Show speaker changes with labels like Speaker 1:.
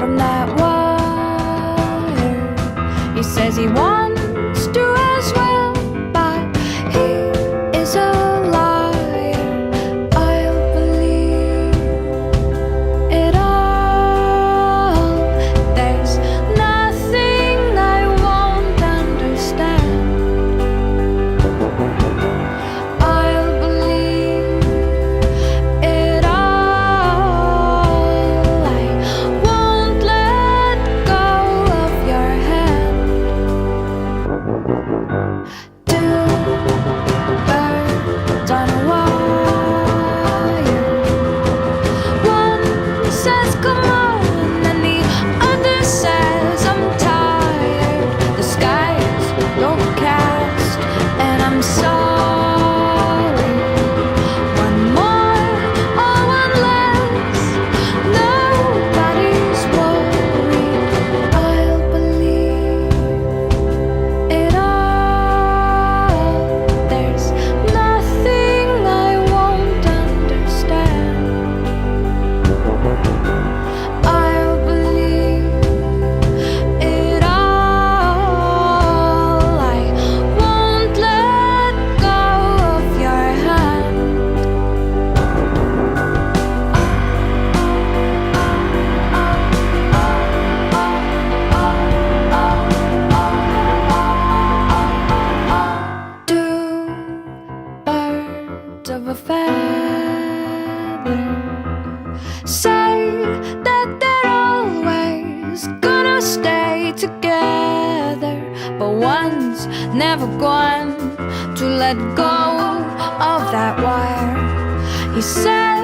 Speaker 1: from that wire. He says he wants to as well, but he is a liar. I'll believe it all. There's nothing I won't understand. I'll believe it all. I won't let go of your hand. Two birds on a wire. One says come on, and the other says I'm tired. The sky's overcast, and I'm sorry. One more or one less, nobody's worried. I'll believe it all. There's nothing I won't understand. I'll believe it all. I won't let go of your hand. Two birds of a feather say that they're always gonna stay together, but one's never going to let go of that wire. He said